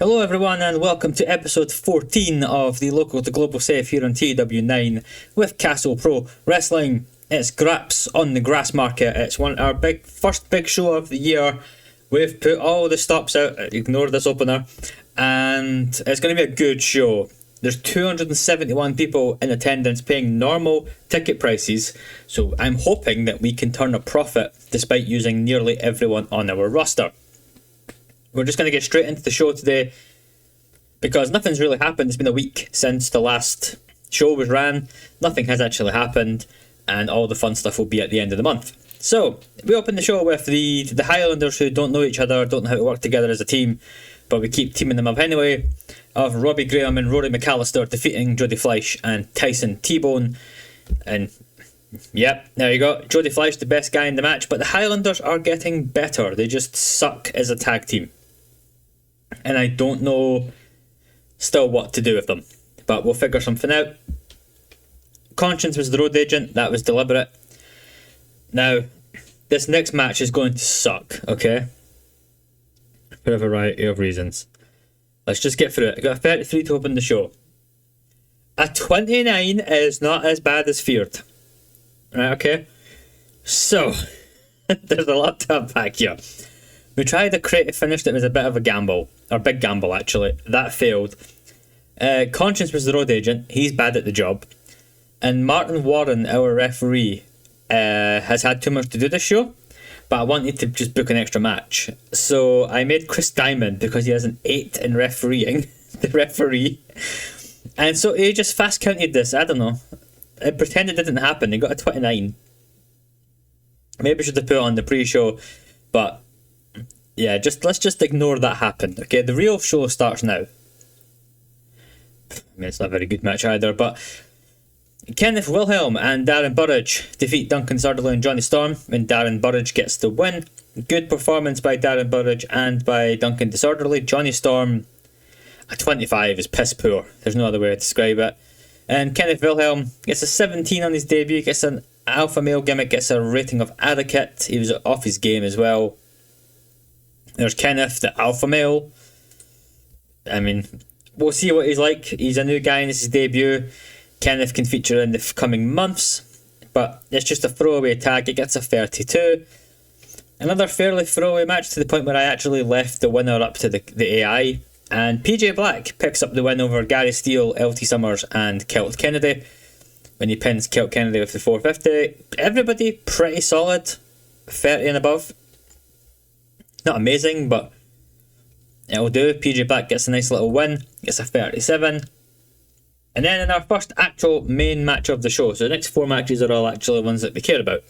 Hello everyone and welcome to episode 14 of the Local to Global Save here on TEW9 with Castle Pro Wrestling. It's Graps on the Grass Market. It's our first big show of the year. We've put all the stops out, ignore this opener, and it's going to be a good show. There's 271 people in attendance paying normal ticket prices, so I'm hoping that we can turn a profit despite using nearly everyone on our roster. We're just going to get straight into the show today because nothing's really happened. It's been a week since the last show was ran. Nothing has actually happened, and all the fun stuff will be at the end of the month. So, we open the show with the Highlanders who don't know each other, don't know how to work together as a team, but we keep teaming them up anyway, of Robbie Graham and Rory McAllister defeating Jody Fleisch and Tyson T-Bone. And yep, there you go. Jody Fleisch, the best guy in the match, but the Highlanders are getting better. They just suck as a tag team. And I don't know still what to do with them, but we'll figure something out. Conscience was the road agent. That was deliberate. Now, this next match is going to suck, okay? For a variety of reasons. Let's just get through it. I got a 33 to open the show. A 29 is not as bad as feared. Right, okay? So, there's a lot to unpack here. We tried a creative finish that was a bit of a gamble. Or big gamble, actually. That failed. Conscience was the road agent. He's bad at the job. And Martin Warren, our referee, has had too much to do this show. But I wanted to just book an extra match. So I made Chris Diamond, because he has an 8 in refereeing, the referee. And so he just fast counted this. I don't know. I pretended it didn't happen. He got a 29. Maybe I should have put it on the pre-show. But yeah, let's just ignore that happened. Okay, the real show starts now. I mean, it's not a very good match either, but Kenneth Wilhelm and Darren Burridge defeat Duncan Sutherland and Johnny Storm, and Darren Burridge gets the win. Good performance by Darren Burridge and by Duncan Disorderly. Johnny Storm, a 25 is piss poor. There's no other way to describe it. And Kenneth Wilhelm gets a 17 on his debut, gets an alpha male gimmick, gets a rating of adequate. He was off his game as well. There's Kenneth, the alpha male. I mean, we'll see what he's like. He's a new guy and this is his debut. Kenneth can feature in the coming months, but it's just a throwaway tag. It gets a 32. Another fairly throwaway match to the point where I actually left the winner up to the AI. And PJ Black picks up the win over Gary Steele, LT Summers, and Kelt Kennedy when he pins Kelt Kennedy with the 450. Everybody pretty solid, 30 and above. Not amazing, but it'll do. PJ Black gets a nice little win, gets a 37. And then in our first actual main match of the show, so the next 4 matches are all actually ones that we care about,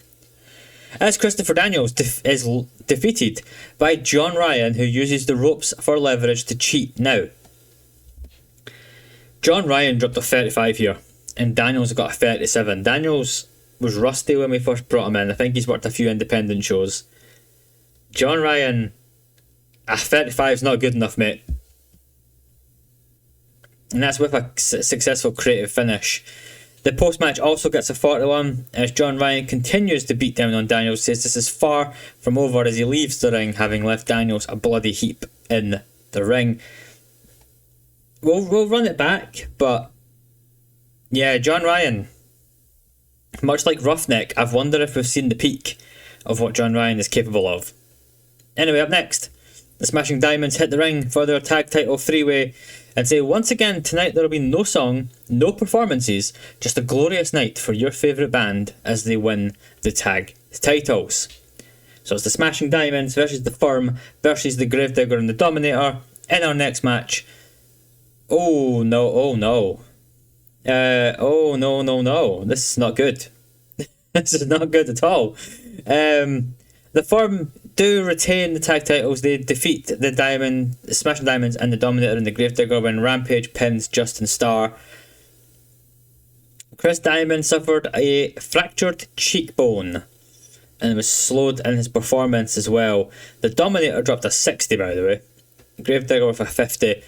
as Christopher Daniels is defeated by John Ryan, who uses the ropes for leverage to cheat now. John Ryan dropped a 35 here, and Daniels got a 37. Daniels was rusty when we first brought him in. I think he's worked a few independent shows. John Ryan, a 35 is not good enough, mate. And that's with a successful creative finish. The post-match also gets a 41 as John Ryan continues to beat down on Daniels, says this is far from over as he leaves the ring, having left Daniels a bloody heap in the ring. We'll run it back, but yeah, John Ryan, much like Roughneck, I've wondered if we've seen the peak of what John Ryan is capable of. Anyway, up next, the Smashing Diamonds hit the ring for their tag title 3-way and say, once again, tonight there will be no song, no performances, just a glorious night for your favourite band as they win the tag titles. So it's the Smashing Diamonds versus the Firm versus the Gravedigger and the Dominator in our next match. Oh no, oh no. Oh no. This is not good. This is not good at all. The Firm do retain the tag titles. They defeat the Smashing Diamonds and the Dominator and the Gravedigger when Rampage pins Justin Starr. Chris Diamond suffered a fractured cheekbone and was slowed in his performance as well. The Dominator dropped a 60, by the way. Gravedigger with a 50.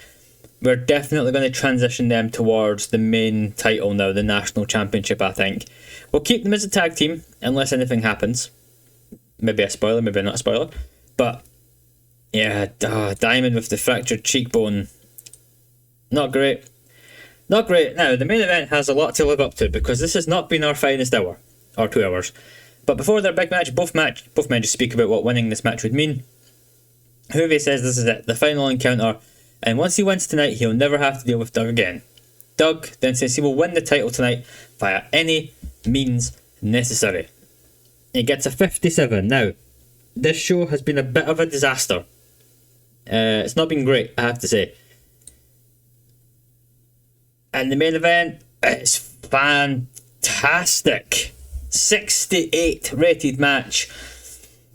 We're definitely going to transition them towards the main title now, the National Championship, I think. We'll keep them as a tag team unless anything happens. Maybe a spoiler, maybe not a spoiler. But Yeah, Diamond with the fractured cheekbone. Not great. Not great. Now, the main event has a lot to live up to because this has not been our finest hour, or 2 hours. But before their big match, both men just speak about what winning this match would mean. Juve says this is it, the final encounter, and once he wins tonight, he'll never have to deal with Doug again. Doug then says he will win the title tonight via any means necessary. He gets a 57. Now, this show has been a bit of a disaster. It's not been great, I have to say. And the main event, it's fantastic. 68 rated match.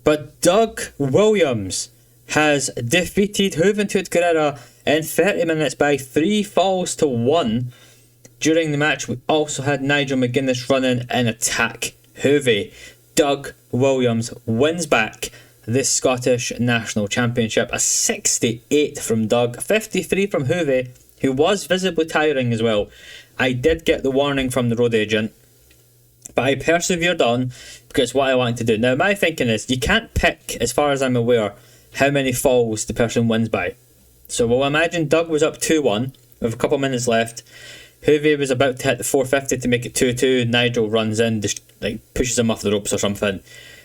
But Doug Williams has defeated Juventud Guerrera in 30 minutes by 3 falls to 1. During the match, we also had Nigel McGuinness running and attack Juve. Doug Williams wins back this Scottish National Championship. A 68 from Doug, 53 from Juve, who was visibly tiring as well. I did get the warning from the road agent, but I persevered on because it's what I wanted to do. Now, my thinking is you can't pick, as far as I'm aware, how many falls the person wins by. So we'll imagine Doug was up 2-1 with a couple minutes left. Juve was about to hit the 450 to make it 2-2. Nigel runs in, pushes him off the ropes or something,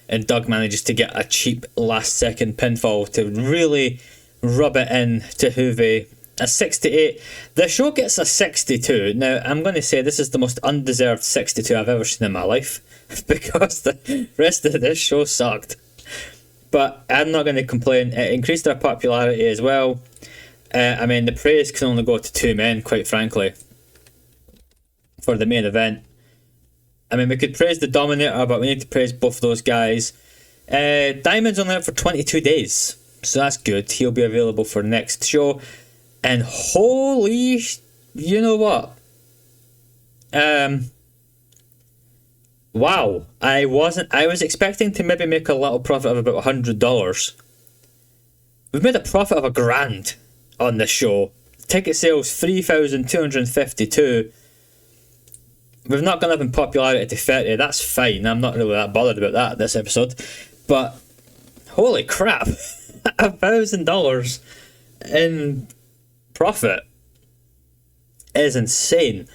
and Doug manages to get a cheap last second pinfall to really rub it in to Juve. A 68. The show gets a 62. Now, I'm going to say this is the most undeserved 62 I've ever seen in my life because the rest of this show sucked. But I'm not going to complain. It increased their popularity as well. The praise can only go to 2 men, quite frankly, for the main event. We could praise the Dominator, but we need to praise both those guys. Diamond's only out for 22 days, so that's good. He'll be available for the next show. And holy, you know what? Wow, I was expecting to maybe make a little profit of about $100. We've made a profit of $1,000 on this show. Ticket sales 3,252. We've not gone up in popularity to 30. That's fine. I'm not really that bothered about that this episode. But holy crap, $1,000 in profit is insane.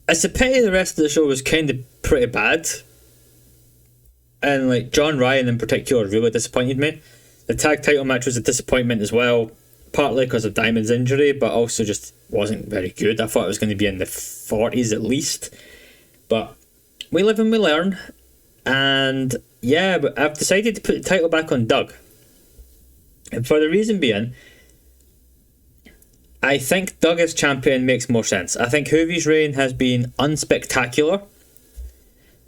It's a pity the rest of the show was kind of pretty bad, and John Ryan in particular really disappointed me. The tag title match was a disappointment as well, partly because of Diamond's injury, but also just wasn't very good. I thought it was going to be in the 40s at least, but we live and we learn. And yeah, but I've decided to put the title back on Doug, and for the reason being, I think Doug as champion makes more sense. I think Juve's reign has been unspectacular,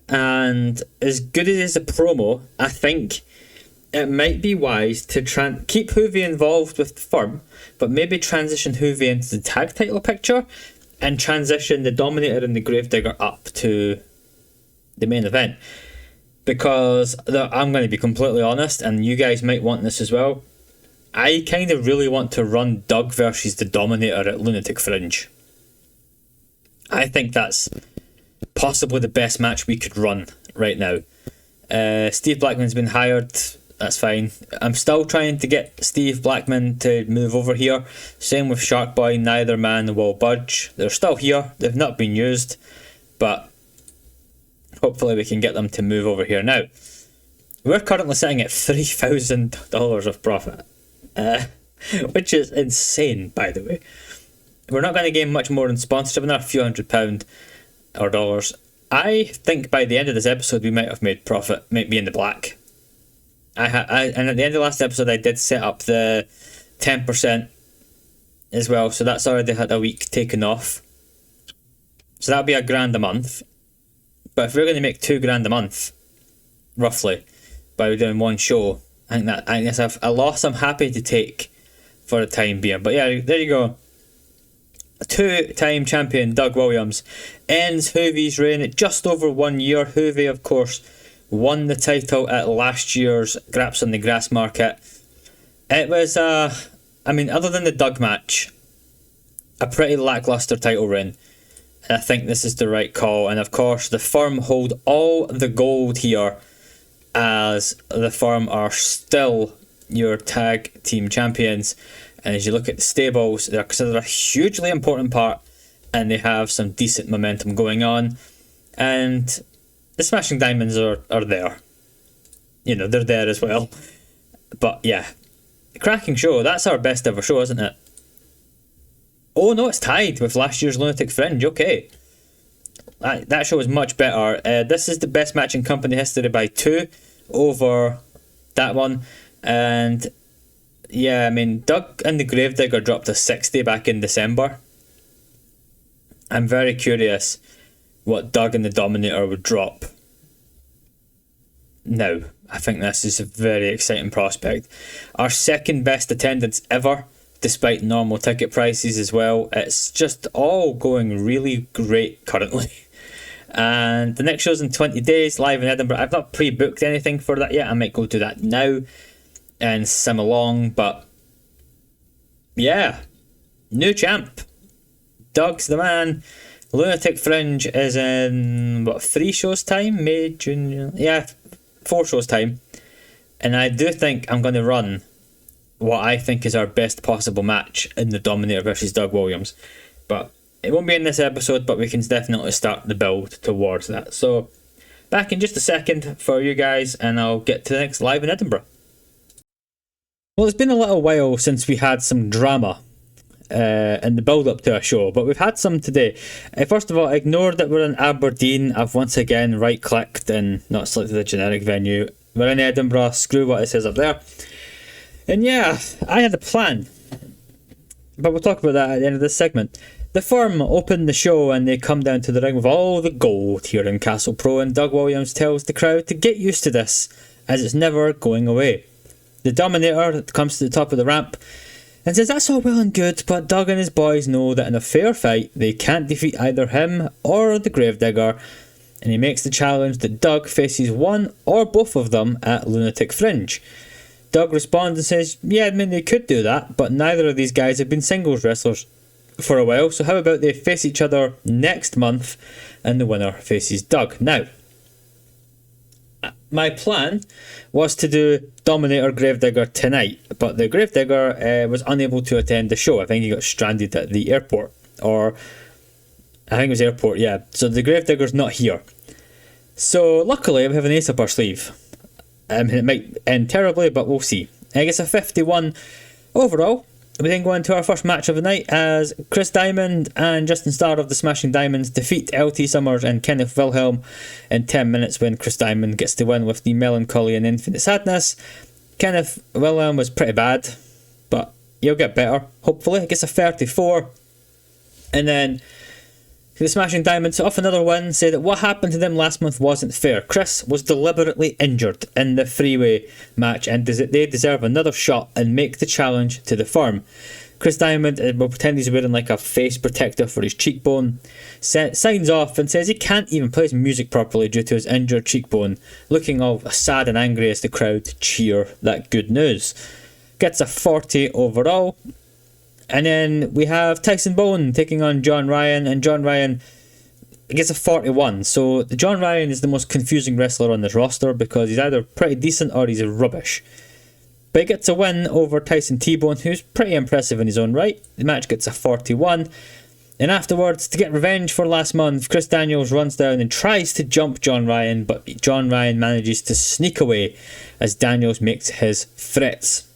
and as good as it is a promo, I think it might be wise to keep Juve involved with the firm, but maybe transition Juve into the tag title picture and transition the Dominator and the Gravedigger up to the main event. Because I'm going to be completely honest, and you guys might want this as well, I kind of really want to run Doug versus the Dominator at Lunatic Fringe. I think that's possibly the best match we could run right now. Steve Blackman's been hired. That's fine. I'm still trying to get Steve Blackman to move over here. Same with Shark Boy. Neither man will budge. They're still here. They've not been used. But hopefully we can get them to move over here. Now, we're currently sitting at $3,000 of profit. Which is insane, by the way. We're not going to gain much more in sponsorship, another few £100 or dollars. I think by the end of this episode we might have made profit, might be in the black. And at the end of the last episode I did set up the 10% as well, so that's already had a week taken off. So that'll be $1,000 a month. But if we're going to make $2,000 a month, roughly, by doing one show, I think that's a loss I'm happy to take for the time being. But yeah, there you go. 2-time champion Doug Williams ends Juve's reign at just over 1 year. Juve, of course, won the title at last year's Graps on the Grass market. It was, other than the Doug match, a pretty lackluster title reign. And I think this is the right call. And of course, the firm hold all the gold here, as the firm are still your tag team champions. And as you look at the stables, they're considered a hugely important part, and they have some decent momentum going on. And the Smashing Diamonds are there. You know, they're there as well. But yeah, cracking show. That's our best ever show, isn't it? Oh no, it's tied with last year's Lunatic Fringe. Okay. That show is much better. This is the best match in company history by 2 over that one. And yeah, I mean, Doug and the Gravedigger dropped a 60 back in December. I'm very curious what Doug and the Dominator would drop now. I think this is a very exciting prospect. Our second best attendance ever, despite normal ticket prices as well. It's just all going really great currently. And the next show's in 20 days, live in Edinburgh. I've not pre-booked anything for that yet. I might go do that now and sim along. But yeah, new champ. Doug's the man. Lunatic Fringe is in, 3 shows time? May, June, yeah, 4 shows time. And I do think I'm going to run what I think is our best possible match in the Dominator versus Doug Williams. But it won't be in this episode, but we can definitely start the build towards that. So back in just a second for you guys, and I'll get to the next live in Edinburgh. Well, it's been a little while since we had some drama in the build up to a show, but we've had some today. First of all, ignore that we're in Aberdeen. I've once again right clicked and not selected the generic venue. We're in Edinburgh, screw what it says up there. And yeah, I had a plan, but we'll talk about that at the end of this segment. The firm opened the show and they come down to the ring with all the gold here in Castle Pro, and Doug Williams tells the crowd to get used to this as it's never going away. The Dominator comes to the top of the ramp and says that's all well and good, but Doug and his boys know that in a fair fight they can't defeat either him or the Gravedigger, and he makes the challenge that Doug faces one or both of them at Lunatic Fringe. Doug responds and says, yeah, I mean they could do that, but neither of these guys have been singles wrestlers for a while, so how about they face each other next month and the winner faces Doug. Now, my plan was to do Dominator Gravedigger tonight, but the Gravedigger was unable to attend the show. I think he got stranded at the airport, or I think it was airport, yeah. So the Gravedigger's not here. So luckily we have an ace up our sleeve. It might end terribly, but we'll see. I guess a 51 overall. We then go into our first match of the night as Chris Diamond and Justin Starr of the Smashing Diamonds defeat LT Summers and Kenneth Wilhelm in 10 minutes when Chris Diamond gets the win with the Melancholy and Infinite Sadness. Kenneth Wilhelm was pretty bad, but he'll get better, hopefully. I guess a 34. And then the Smashing Diamonds off another win, say that what happened to them last month wasn't fair. Chris was deliberately injured in the freeway match and they deserve another shot and make the challenge to the firm. Chris Diamond will pretend he's wearing like a face protector for his cheekbone, signs off and says he can't even play his music properly due to his injured cheekbone, looking all sad and angry as the crowd cheer that good news. Gets a 40 overall. And then we have Tyson Bone taking on John Ryan, and John Ryan gets a 41. So John Ryan is the most confusing wrestler on this roster because he's either pretty decent or he's rubbish. But he gets a win over Tyson T-Bone, who's pretty impressive in his own right. The match gets a 41. And afterwards, to get revenge for last month, Chris Daniels runs down and tries to jump John Ryan, but John Ryan manages to sneak away as Daniels makes his threats.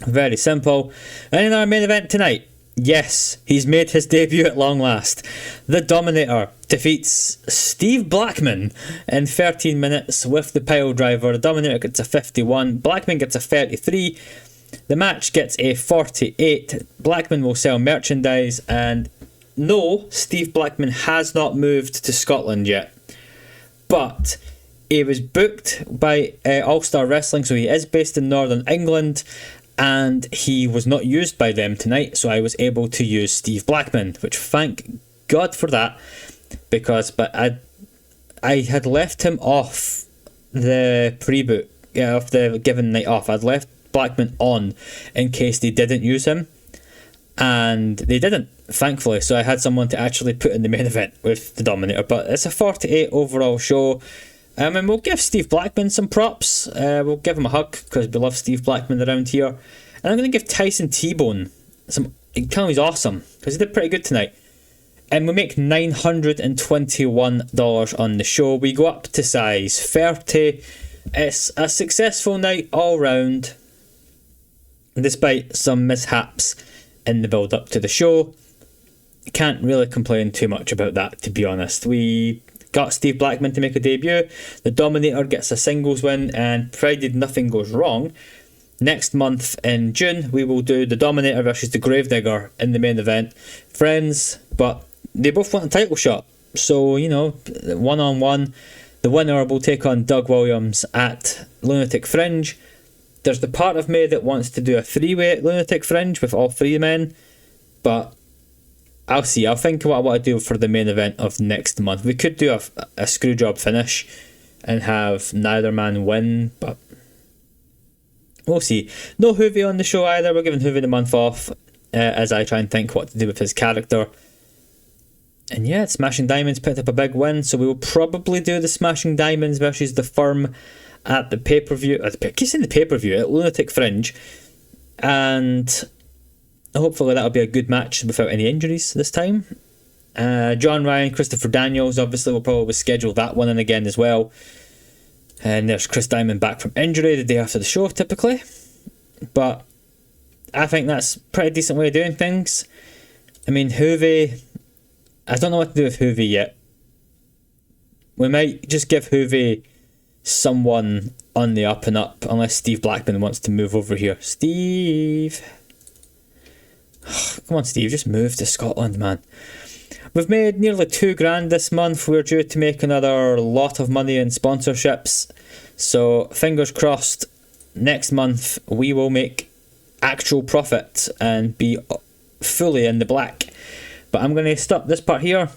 Very simple. And in our main event tonight, yes, he's made his debut at long last. The Dominator defeats Steve Blackman in 13 minutes with the pile driver. The Dominator gets a 51. Blackman gets a 33. The match gets a 48. Blackman will sell merchandise, and no, Steve Blackman has not moved to Scotland yet. But he was booked by All Star Wrestling, so he is based in Northern England. And he was not used by them tonight, so I was able to use Steve Blackman, which thank God for that, because I had left him off the pre-book, off the given night off. I'd left Blackman on in case they didn't use him, and they didn't, thankfully, so I had someone to actually put in the main event with the Dominator. But it's a 48 overall show. And we'll give Steve Blackman some props. We'll give him a hug because we love Steve Blackman around here. And I'm going to give Tyson T-Bone some. He's awesome because he did pretty good tonight. And we make $921 on the show. We go up to size 30. It's a successful night all round, despite some mishaps in the build up to the show. Can't really complain too much about that, to be honest. We got Steve Blackman to make a debut. The Dominator gets a singles win, and provided nothing goes wrong, next month in June we will do the Dominator versus the Gravedigger in the main event. Friends, but they both want a title shot, so you know, 1-on-1. The winner will take on Doug Williams at Lunatic Fringe. There's the part of me that wants to do a 3-way at Lunatic Fringe with all 3 men, but I'll see. I'll think what I want to do for the main event of next month. We could do a screwjob finish and have neither man win, but we'll see. No Hoovy on the show either. We're giving Hoovy the month off as I try and think what to do with his character. And yeah, Smashing Diamonds picked up a big win, so we will probably do the Smashing Diamonds versus the Firm at the pay-per-view. Keep saying the pay-per-view at Lunatic Fringe, and hopefully that'll be a good match without any injuries this time. John Ryan, Christopher Daniels, obviously we'll probably schedule that one in again as well. And there's Chris Diamond back from injury the day after the show typically, but I think that's a pretty decent way of doing things. I mean, Hoovy, I don't know what to do with Hoovy yet. We might just give Hoovy someone on the up and up, unless Steve Blackman wants to move over here. Steve, come on Steve, just move to Scotland, man. We've made nearly $2,000 this month. We're due to make another lot of money in sponsorships, so fingers crossed next month we will make actual profit and be fully in the black. But I'm going to stop this part here,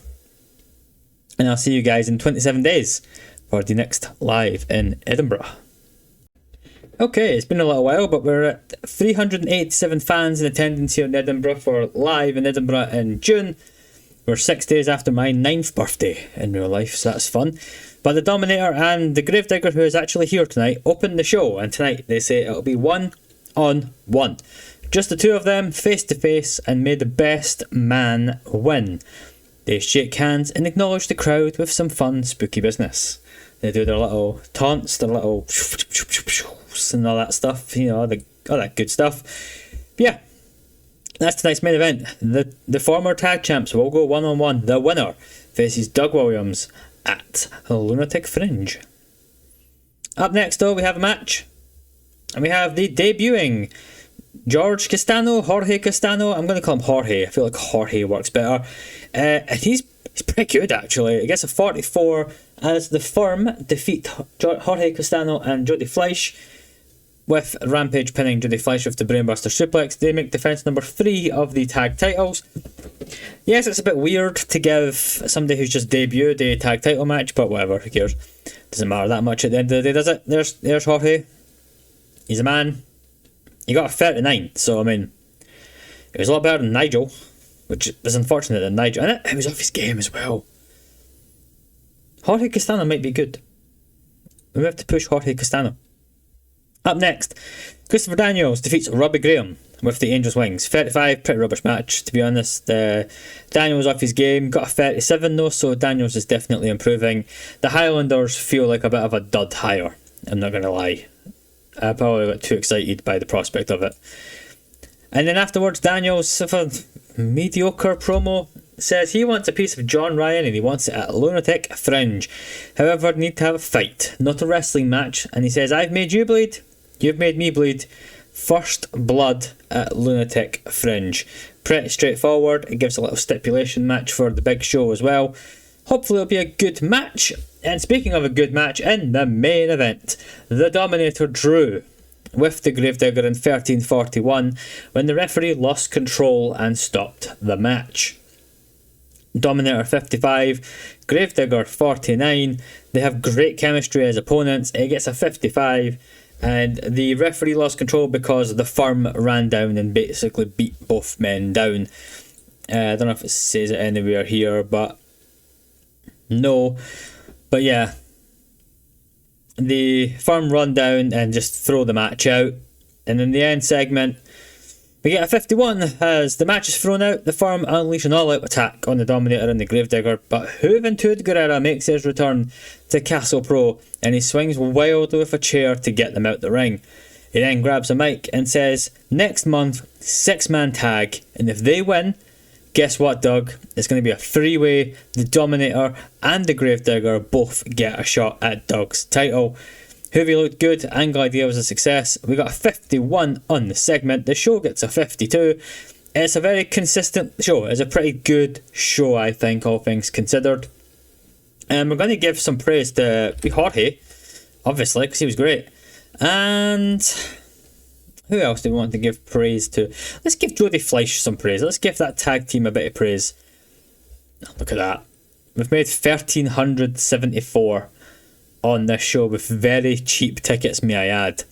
and I'll see you guys in 27 days for the next live in Edinburgh. Okay, it's been a little while, but we're at 387 fans in attendance here in Edinburgh for live in Edinburgh in June. We're 6 days after my 9th birthday in real life, so that's fun. But the Dominator and the Gravedigger, who is actually here tonight, open the show, and tonight they say it'll be 1-on-1. Just the 2 of them, face to face, and may the best man win. They shake hands and acknowledge the crowd with some fun, spooky business. They do their little taunts, their little and all that stuff, you know, all that good stuff. But yeah, that's tonight's main event. The former tag champs will go 1-on-1. The winner faces Doug Williams at Lunatic Fringe. Up next, though, we have a match, and we have the debuting Jorge Castano. I'm going to call him Jorge. I feel like Jorge works better. And he's pretty good, actually. He gets a 44 as the Firm defeat Jorge Castano and Jody Fleisch, with Rampage pinning Jody Fleisch with the Brainbuster Suplex. They make defense number 3 of the tag titles. Yes, it's a bit weird to give somebody who's just debuted a tag title match, but whatever, who cares? Doesn't matter that much at the end of the day, does it? There's Jorge. He's a man. He got a 39, so I mean, it was a lot better than Nigel, which is unfortunate than Nigel, and it was off his game as well. Jorge Castano might be good. We have to push Jorge Castano. Up next, Christopher Daniels defeats Robbie Graham with the Angel's Wings. 35, pretty rubbish match, to be honest. Daniels off his game, got a 37 though, so Daniels is definitely improving. The Highlanders feel like a bit of a dud hire, I'm not going to lie. I probably got too excited by the prospect of it. And then afterwards, Daniels, with a mediocre promo, says he wants a piece of John Ryan and he wants it at Lunatic Fringe. However, need to have a fight, not a wrestling match. And he says, I've made you bleed, you've made me bleed. First blood at Lunatic Fringe. Pretty straightforward. It gives a little stipulation match for the big show as well. Hopefully it'll be a good match. And speaking of a good match, in the main event, the Dominator drew with the Gravedigger in 13:41 when the referee lost control and stopped the match. Dominator 55, Gravedigger 49. They have great chemistry as opponents. It gets a 55, and the referee lost control because the Firm ran down and basically beat both men down. I don't know if it says it anywhere here, but no. But yeah, the firm rundown and just throw the match out. And in the end segment, we get a 51 as the match is thrown out. The firm unleash an all-out attack on the Dominator and the Gravedigger, but Juventud Guerrera makes his return to Castle Pro and he swings wildly with a chair to get them out the ring. He then grabs a mic and says, next month, 6-man tag, and if they win, guess what, Doug? It's going to be a 3-way. The Dominator and the Gravedigger both get a shot at Doug's title. Hoovy looked good, Angle Idea was a success. We got a 51 on the segment. The show gets a 52. It's a very consistent show. It's a pretty good show, I think, all things considered. And we're going to give some praise to Jorge, obviously, because he was great. And who else do we want to give praise to? Let's give Jody Fleisch some praise. Let's give that tag team a bit of praise. Look at that. We've made 1,374 on this show with very cheap tickets, may I add.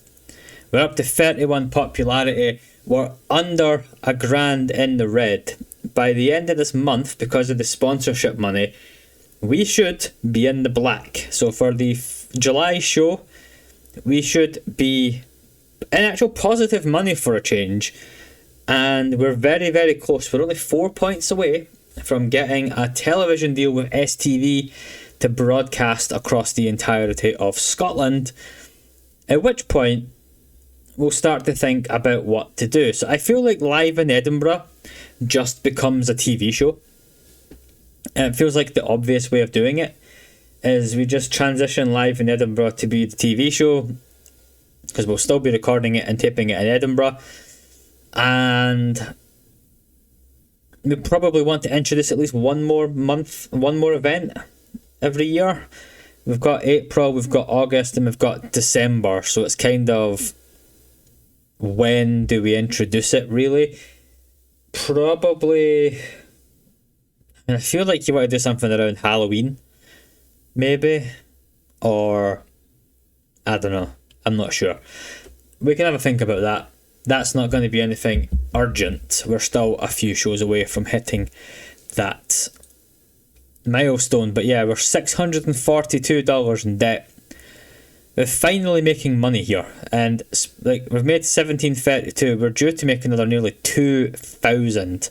We're up to 31 popularity. We're under $1,000 in the red. By the end of this month, because of the sponsorship money, we should be in the black. So for the July show, we should be in actual positive money for a change. And we're very, very close. We're only 4 points away from getting a television deal with STV to broadcast across the entirety of Scotland, at which point we'll start to think about what to do. So I feel like Live in Edinburgh just becomes a TV show. And it feels like the obvious way of doing it is we just transition Live in Edinburgh to be the TV show, because we'll still be recording it and taping it in Edinburgh. And we probably want to introduce at least one more event every year. We've got April, we've got August, and we've got December. So it's kind of, when do we introduce it, really? Probably, and I feel like you want to do something around Halloween, maybe, or I don't know, I'm not sure. We can have a think about that. That's not going to be anything urgent. We're still a few shows away from hitting that milestone, but yeah, we're $642 in debt. We're finally making money here, and like we've made 1732. We're due to make another nearly 2,000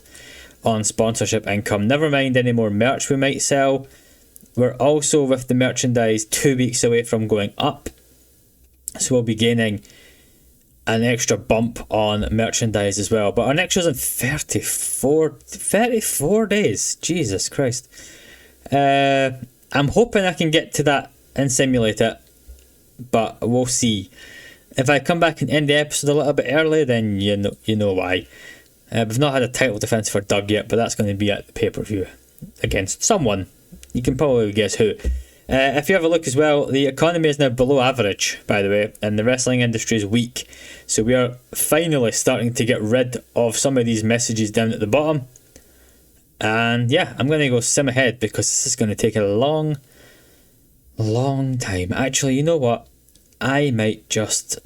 on sponsorship income. Never mind any more merch we might sell. We're also, with the merchandise, 2 weeks away from going up, so we'll be gaining an extra bump on merchandise as well. But our next show's in 34 days. Jesus Christ. I'm hoping I can get to that and simulate it, but we'll see. If I come back and end the episode a little bit early, then you know why. We've not had a title defence for Doug yet, but that's going to be at the pay-per-view against someone. You can probably guess who. If you have a look as well, the economy is now below average, by the way, and the wrestling industry is weak. So we are finally starting to get rid of some of these messages down at the bottom. And yeah, I'm going to go sim ahead because this is going to take a long time. Actually, you know what? I might just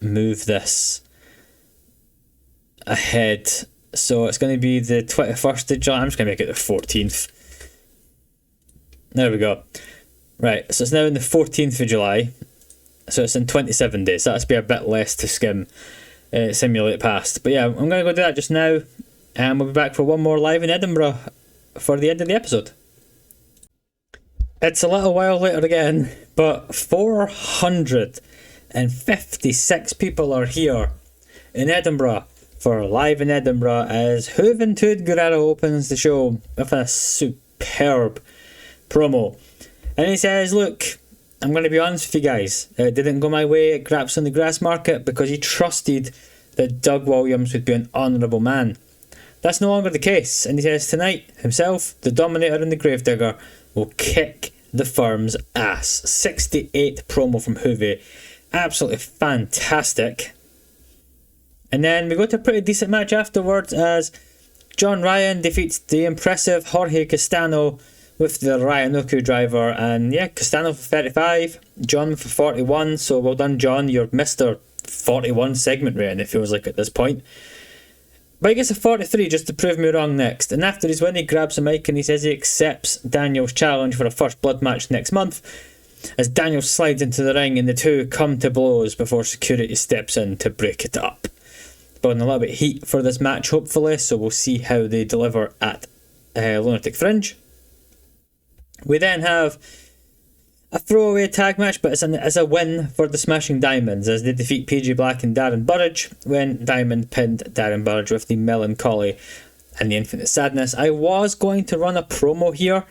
move this ahead. So it's going to be the 21st of July. I'm just going to make it the 14th. There we go. Right, so it's now in the 14th of July. So it's in 27 days. So that's be a bit less to simulate past. But yeah, I'm going to go do that just now. And we'll be back for one more Live in Edinburgh for the end of the episode. It's a little while later again, but 456 people are here in Edinburgh for Live in Edinburgh as Juventud Guerrera opens the show with a superb promo. And he says, look, I'm going to be honest with you guys, it didn't go my way at Graps on the Grass Market because he trusted that Doug Williams would be an honourable man. That's no longer the case, and he says tonight, himself, the Dominator and the Gravedigger will kick the firm's ass. 68 promo from Hoovy. Absolutely fantastic. And then we go to a pretty decent match afterwards as John Ryan defeats the impressive Jorge Castano with the Ryanoku driver. And yeah, Castano for 35, John for 41. So well done, John. You're Mr. 41 segment rating, it feels like at this point. But he gets a 43 just to prove me wrong next. And after his win, he grabs a mic and he says he accepts Daniel's challenge for a First Blood match next month. as Daniel slides into the ring and the two come to blows before security steps in to break it up. Building a little bit of heat for this match, hopefully, so we'll see how they deliver at Lunatic Fringe. We then have a throwaway tag match, but it's a win for the Smashing Diamonds as they defeat PJ Black and Darren Burridge when Diamond pinned Darren Burridge with the Melancholy and the Infinite Sadness. I was going to run a promo here,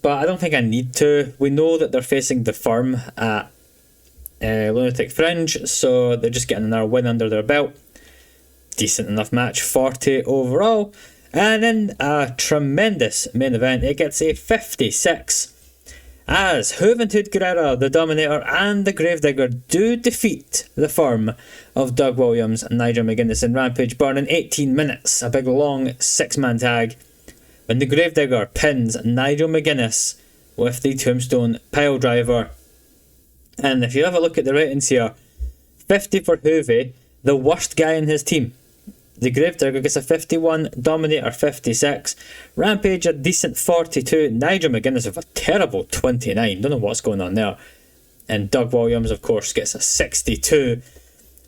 but I don't think I need to. We know that they're facing the Firm at Lunatic Fringe, so they're just getting another win under their belt. Decent enough match, 40 overall. And in a tremendous main event, it gets a 56 as Juventud Guerrera, the Dominator, and the Gravedigger do defeat the Firm of Doug Williams, Nigel McGuinness, and Rampage Burn in 18 minutes. A big long 6-man tag when the Gravedigger pins Nigel McGuinness with the Tombstone Piledriver. And if you have a look at the ratings here, 50 for Juve, the worst guy in his team. The Gravedigger gets a 51, Dominator 56, Rampage a decent 42, Nigel McGuinness with a terrible 29, don't know what's going on there, and Doug Williams of course gets a 62.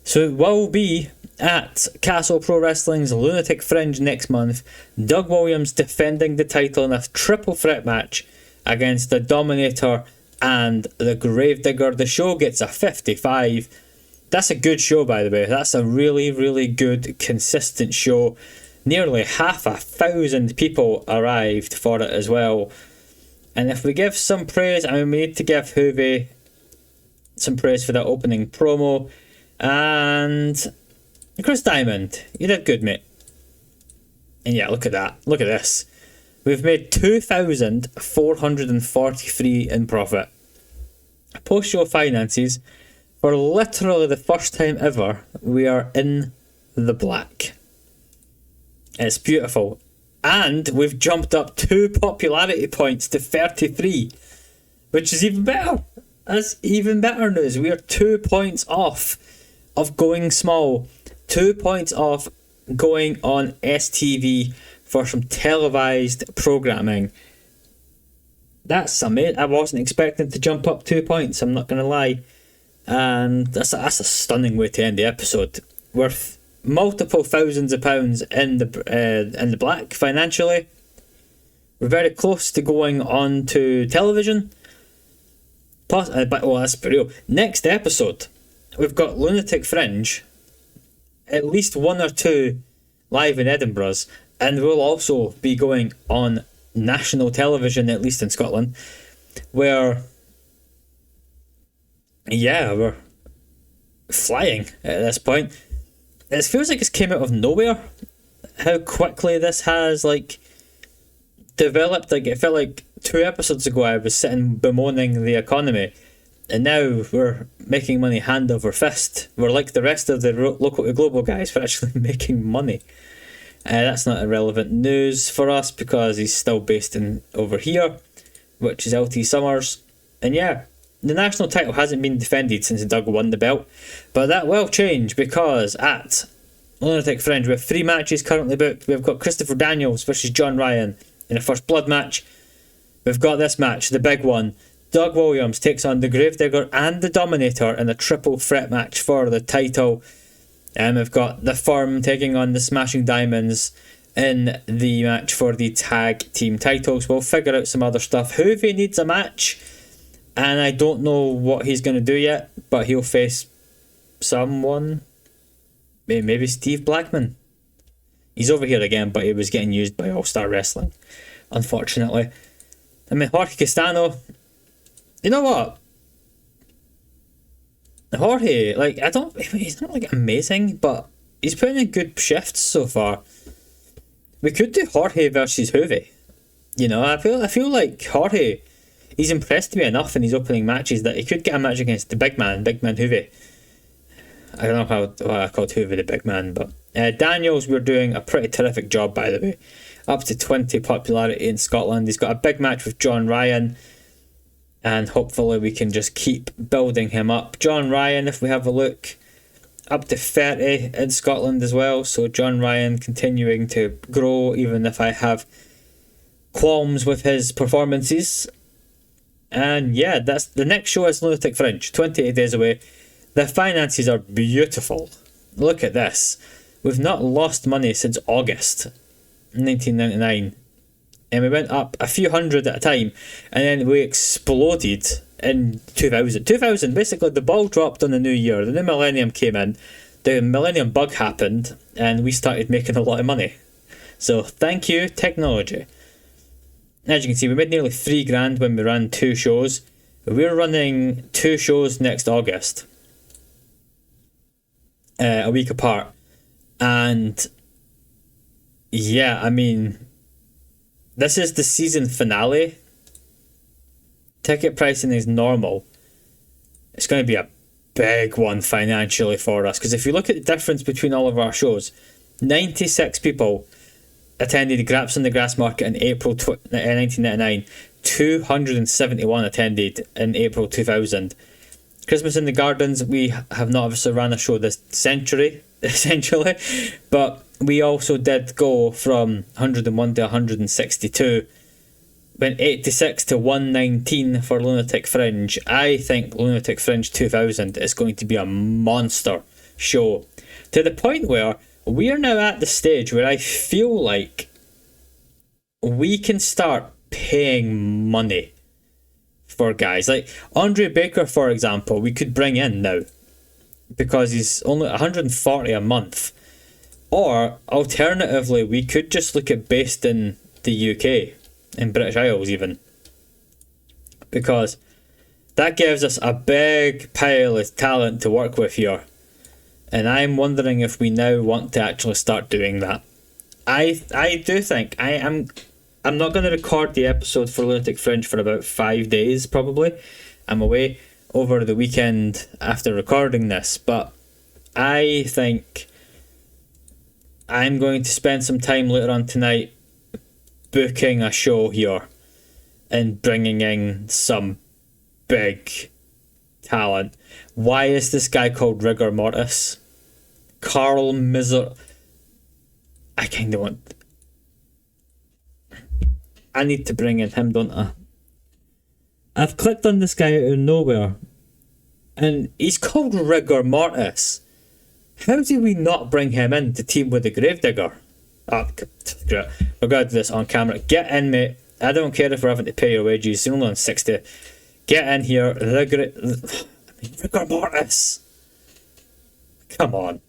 So it will be at Castle Pro Wrestling's Lunatic Fringe next month, Doug Williams defending the title in a triple threat match against the Dominator and the Gravedigger. The show gets a 55. That's a good show, by the way. That's a really, really good, consistent show. Nearly 500,000 people arrived for it as well. And if we give some praise, I mean, we need to give Juve some praise for that opening promo. And Chris Diamond, you did good, mate. And yeah, look at that. Look at this. We've made $2,443 in profit. Post-show finances. For literally the first time ever, we are in the black. It's beautiful. And we've jumped up 2 popularity points to 33, which is even better. That's even better news. We are 2 points off of going small. 2 points off going on STV for some televised programming. That's amazing. I wasn't expecting to jump up 2 points, I'm not going to lie. And that's a stunning way to end the episode. Worth multiple thousands of pounds in the black financially. We're very close to going on to television. But that's real. Next episode, we've got Lunatic Fringe, at least 1 or 2 live in Edinburgh's, and we'll also be going on national television, at least in Scotland, where. Yeah, we're flying at this point. It feels like it's came out of nowhere. How quickly this has developed. It felt like 2 episodes ago I was sitting bemoaning the economy, and now we're making money hand over fist. We're like the rest of the local to global guys. We're actually making money. That's not irrelevant news for us because he's still based in over here, which is LT Summers. And yeah. The national title hasn't been defended since Doug won the belt, but that will change because at Lunatic Fringe we have 3 matches currently booked. We've got Christopher Daniels versus John Ryan in a first blood match. We've got this match, the big one. Doug Williams takes on the Gravedigger and the Dominator in a triple threat match for the title. And we've got the Firm taking on the Smashing Diamonds in the match for the tag team titles. We'll figure out some other stuff. Juve needs a match. And I don't know what he's going to do yet, but he'll face someone. Maybe Steve Blackman. He's over here again, but he was getting used by All Star Wrestling, unfortunately. I mean, Jorge Castano. You know what? Jorge, he's not amazing, but he's putting in good shifts so far. We could do Jorge versus Juve. You know, I feel like Jorge. He's impressed me enough in his opening matches that he could get a match against the big man Juve. I don't know why I called Juve the big man, but Daniels, we're doing a pretty terrific job, by the way. Up to 20 popularity in Scotland. He's got a big match with John Ryan, and hopefully we can just keep building him up. John Ryan, if we have a look, up to 30 in Scotland as well. So John Ryan continuing to grow, even if I have qualms with his performances. And yeah, that's the next show is Lunatic Fringe, 28 days away. The finances are beautiful. Look at this. We've not lost money since August 1999. And we went up a few hundred at a time, and then we exploded in 2000. 2000, basically the ball dropped on the new year, the new millennium came in, the millennium bug happened, and we started making a lot of money. So thank you, technology. As you can see, we made nearly $3,000 when we ran 2 shows. We're running 2 shows next August, a week apart. And yeah, I mean, this is the season finale. Ticket pricing is normal. It's going to be a big one financially for us, because if you look at the difference between all of our shows, 96 people attended Graps on the Grass Market in April 1999. 271 attended in April 2000. Christmas in the Gardens, we have not obviously ran a show this century, essentially, but we also did go from 101 to 162. Went 86 to 119 for Lunatic Fringe. I think Lunatic Fringe 2000 is going to be a monster show, to the point where we are now at the stage where I feel like we can start paying money for guys. Like Andre Baker, for example, we could bring in now because he's only 140 a month. Or alternatively, we could just look at based in the UK, in British Isles even, because that gives us a big pile of talent to work with here. And I'm wondering if we now want to actually start doing that. I do think I'm not going to record the episode for Lunatic Fringe for about 5 days probably. I'm away over the weekend after recording this, but I think I'm going to spend some time later on tonight booking a show here and bringing in some big talent. Why is this guy called Rigor Mortis? Carl Miser. I kind of want. I need to bring in him, don't I? I've clicked on this guy out of nowhere, and he's called Rigor Mortis. How do we not bring him in to team with the Gravedigger? Oh, great. We're going to do this on camera. Get in, mate. I don't care if we're having to pay your wages. You're only on 60. Get in here. Rigor Mortis. Come on.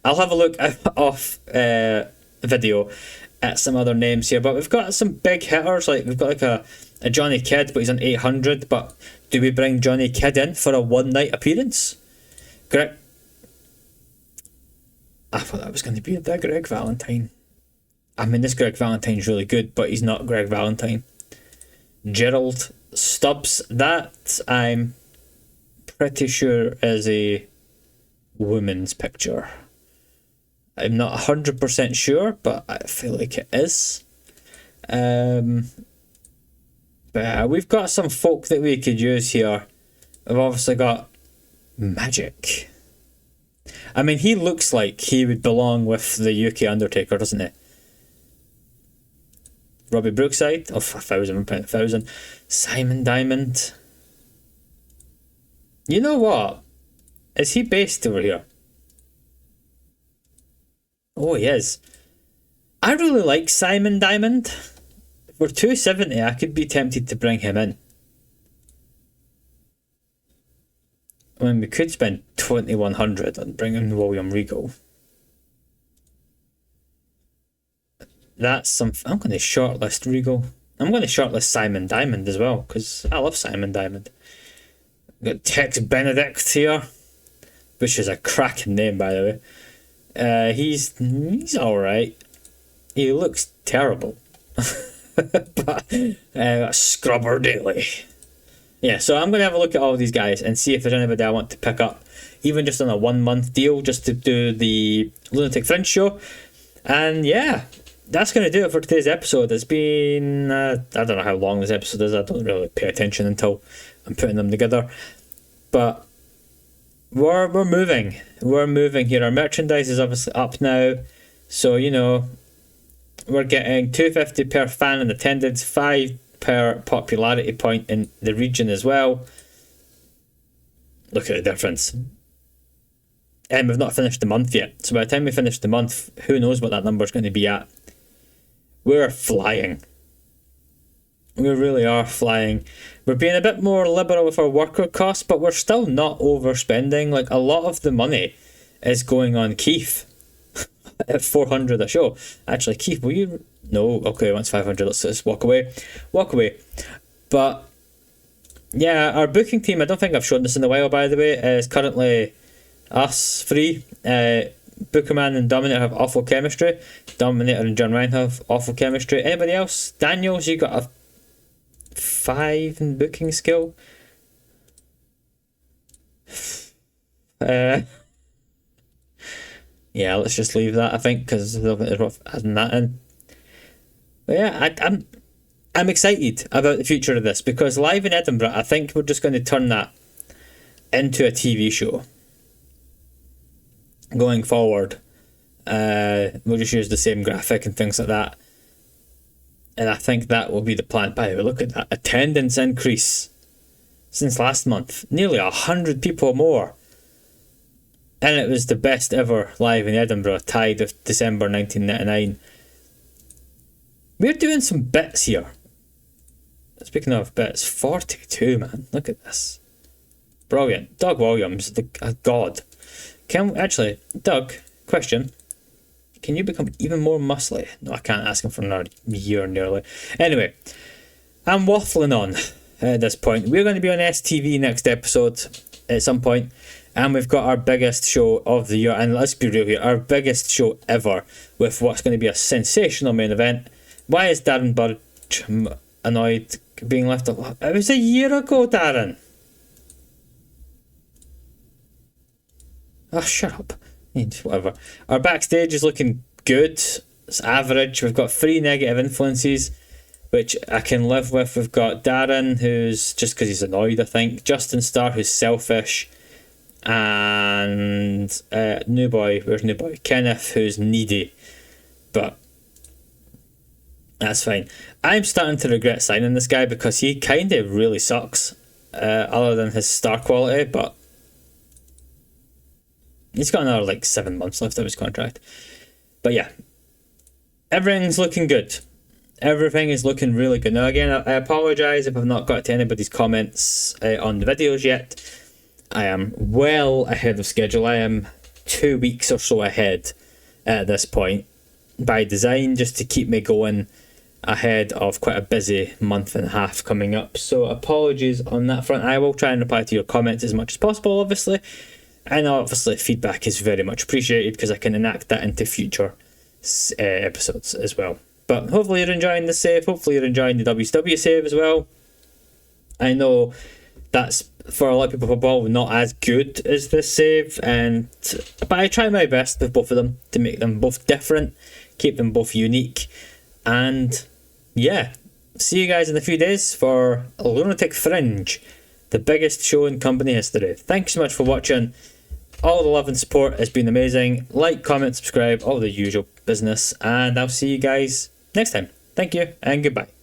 I'll have a look off video at some other names here, but we've got some big hitters. Like we've got like a Johnny Kidd, but he's on 800. But do we bring Johnny Kidd in for a one night appearance? Greg, I thought that was going to be the Greg Valentine. I mean, this Greg Valentine's really good, but he's not Greg Valentine. Gerald Stubbs, that I'm pretty sure is a woman's picture. I'm not 100% sure, but I feel like it is. But we've got some folk that we could use here. We've obviously got Magic. I mean, he looks like he would belong with the UK Undertaker, doesn't he? Robbie Brookside, oh, 1,000. Simon Diamond. You know what? Is he based over here? Oh, he is. I really like Simon Diamond. For 270, I could be tempted to bring him in. I mean, we could spend 2,100 on bringing William Regal. That's some. I'm going to shortlist Regal. I'm going to shortlist Simon Diamond as well, because I love Simon Diamond. We've got Tex Benedict here, which is a cracking name, by the way. He's alright. He looks terrible. But Scrubber Daily. Yeah, so I'm going to have a look at all these guys and see if there's anybody I want to pick up, even just on a 1 month deal, just to do the Lunatic Fringe show. And yeah, that's going to do it for today's episode. It's been, I don't know how long this episode is. I don't really pay attention until I'm putting them together. But we're moving. We're moving here. Our merchandise is obviously up now. So, you know, we're getting $250 per fan in attendance, per popularity point in the region as well. Look at the difference. And we've not finished the month yet. So by the time we finish the month, who knows what that number's going to be at. We're flying. We really are flying. We're being a bit more liberal with our worker costs, but we're still not overspending. Like, a lot of the money is going on Keith at 400 a show. Actually, Keith, will you... No, okay, once 500, let's just walk away. Walk away. But, yeah, our booking team, I don't think I've shown this in a while, by the way, is currently us three. Bookerman and Dominator have awful chemistry. Dominator and John Ryan have awful chemistry. Anybody else? Daniels, you got a 5 in booking skill. Yeah, let's just leave that, I think, because there's worth adding that in. But yeah, I'm excited about the future of this, because live in Edinburgh, I think we're just going to turn that into a TV show. Going forward, we'll just use the same graphic and things like that. And I think that will be the plan. By the way, look at that attendance increase since last month. Nearly 100 people more. And it was the best ever live in Edinburgh, tied with December 1999. We're doing some bits here. Speaking of bits, 42, man. Look at this. Brilliant. Doug Williams, a god. Actually, Doug, question. Can you become even more muscly? No, I can't ask him for another year nearly. Anyway, I'm waffling on at this point. We're going to be on STV next episode at some point, and we've got our biggest show of the year, and let's be real here, our biggest show ever, with what's going to be a sensational main event. Why is Darren Burge annoyed being left alone? It was a year ago, Darren. Oh, shut up. Whatever. Our backstage is looking good. It's average. We've got 3 negative influences, which I can live with. We've got Darren, who's just because he's annoyed, I think. Justin Starr, who's selfish. And New Boy. Where's New Boy? Kenneth, who's needy. But that's fine. I'm starting to regret signing this guy because he kind of really sucks, other than his star quality, but he's got another like 7 months left of his contract. But yeah, everything's looking good. Everything is looking really good. Now again, I apologise if I've not got to anybody's comments on the videos yet. I am well ahead of schedule. I am 2 weeks or so ahead at this point, by design, just to keep me going ahead of quite a busy month and a half coming up. So apologies on that front. I will try and reply to your comments as much as possible, obviously. And obviously feedback is very much appreciated because I can enact that into future episodes as well. But hopefully you're enjoying the save. Hopefully you're enjoying the WCW save as well. I know that's, for a lot of people, probably not as good as this save, but I try my best with both of them to make them both different, keep them both unique, and yeah, see you guys in a few days for Lunatic Fringe, the biggest show in company history. Thanks so much for watching. All the love and support has been amazing. Like, comment, subscribe, all the usual business, and I'll see you guys next time. Thank you and goodbye.